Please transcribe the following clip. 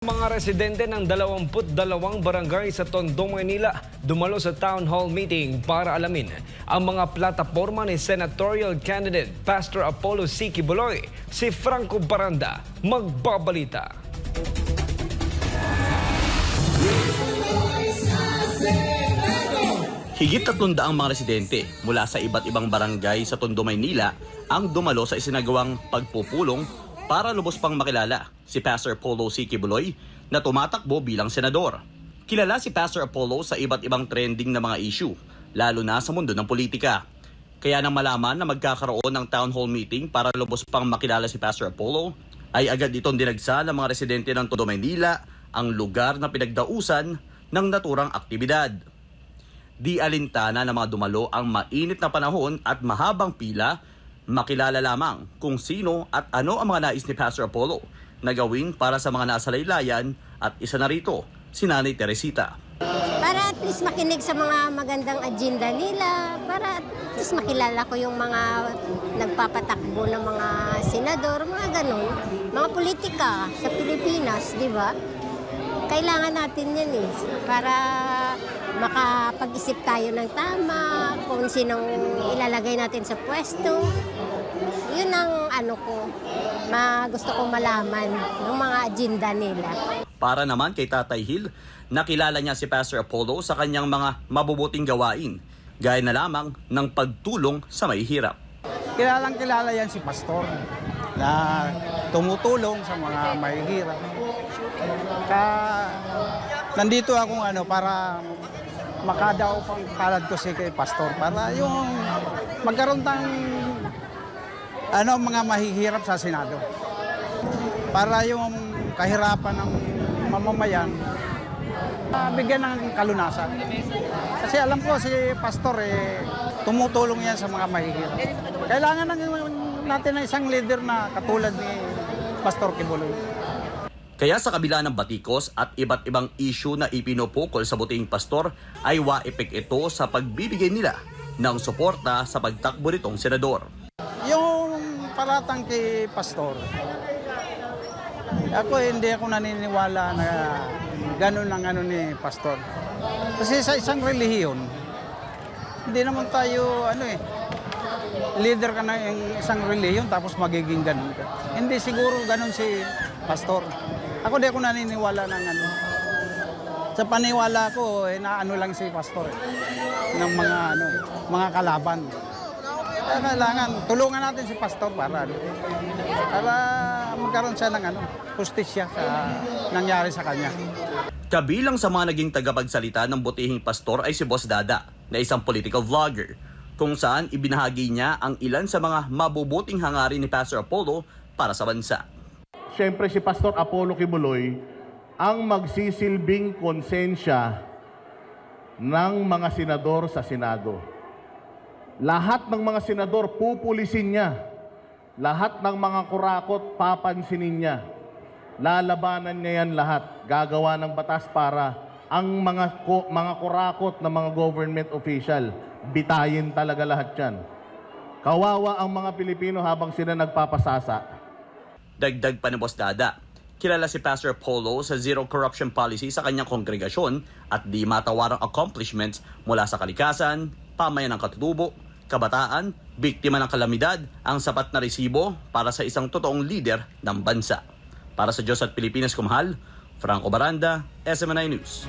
Mga residente ng 22 barangay sa Tondo, Manila dumalo sa town hall meeting para alamin ang mga plataporma ni senatorial candidate Pastor Apollo C. Quiboloy. Si Franco Baranda magbabalita. Higit 300 mga residente mula sa iba't ibang barangay sa Tondo, Maynila ang dumalo sa isinagawang pagpupulong para lubos pang makilala si Pastor Apollo C. Quiboloy na tumatakbo bilang senador. Kilala si Pastor Apollo sa iba't ibang trending na mga issue, lalo na sa mundo ng politika. Kaya nang malaman na magkakaroon ng town hall meeting para lubos pang makilala si Pastor Apollo, ay agad itong dinagsa ng mga residente ng Tondo, Maynila ang lugar na pinagdausan ng naturang aktibidad. Di alintana na mga dumalo ang mainit na panahon at mahabang pila, makilala lamang kung sino at ano ang mga nais ni Pastor Apollo na gawin para sa mga nasa laylayan at isa na rito, si Nanay Teresita. Para at least makinig sa mga magandang agenda nila, para at least makilala ko yung mga nagpapatakbo ng mga senador, mga ganun, mga politika sa Pilipinas, di ba? Kailangan natin yan para makapag-isip tayo ng tama, kung sinong ilalagay natin sa pwesto. Yun ang gusto kong malaman ng mga agenda nila. Para naman kay Tatay Hill, nakilala niya si Pastor Apollo sa kanyang mga mabubuting gawain, gaya na lamang ng pagtulong sa mahihirap. Kilalang-kilala yan si Pastor na tumutulong sa mga mahihirap. Nandito akong para makadaw pang palad ko si kay Pastor para yung magkaroon tang mga mahihirap sa Senado. Para yung kahirapan ng mamamayan bigyan ng kalunasan. Kasi alam ko si Pastor tumutulong yan sa mga mahihirap. Kailangan natin ng isang leader na katulad ni Pastor Quiboloy. Kaya sa kabila ng batikos at iba't ibang issue na ipinupukol sa buting pastor, ay waipik ito sa pagbibigay nila ng suporta sa pagtakbo nitong senador. Yung paratang kay Pastor, hindi ako naniniwala na ganun ang ni Pastor. Kasi sa isang relihiyon, hindi naman tayo leader ka na yung isang relihiyon tapos magiging ganun ka. Hindi siguro ganun si Pastor. Ako di ako naniniwala ng Sa paniwala ko, lang si Pastor ng mga kalaban. Kaya kailangan tulungan natin si Pastor para magkaroon siya ng justisya sa nangyari sa kanya. Kabilang sa mga naging tagapagsalita ng butihing pastor ay si Boss Dada, na isang political vlogger, kung saan ibinahagi niya ang ilan sa mga mabubuting hangarin ni Pastor Apollo para sa bansa. Siyempre si Pastor Apollo Quiboloy ang magsisilbing konsensya ng mga senador sa Senado. Lahat ng mga senador pupulisin niya. Lahat ng mga kurakot papansinin niya. Lalabanan niya yan lahat. Gagawa ng batas para ang mga kurakot na mga government official, bitayin talaga lahat yan. Kawawa ang mga Pilipino habang sila nagpapasasa. Dagdag pa ni Boss Dada, kilala si Pastor Apollo sa zero corruption policy sa kanyang kongregasyon at di matawarang accomplishments mula sa kalikasan, pamayan ng katutubo, kabataan, biktima ng kalamidad, ang sapat na resibo para sa isang totoong leader ng bansa. Para sa Diyos at Pilipinas kumahal, Franco Baranda, SMNI News.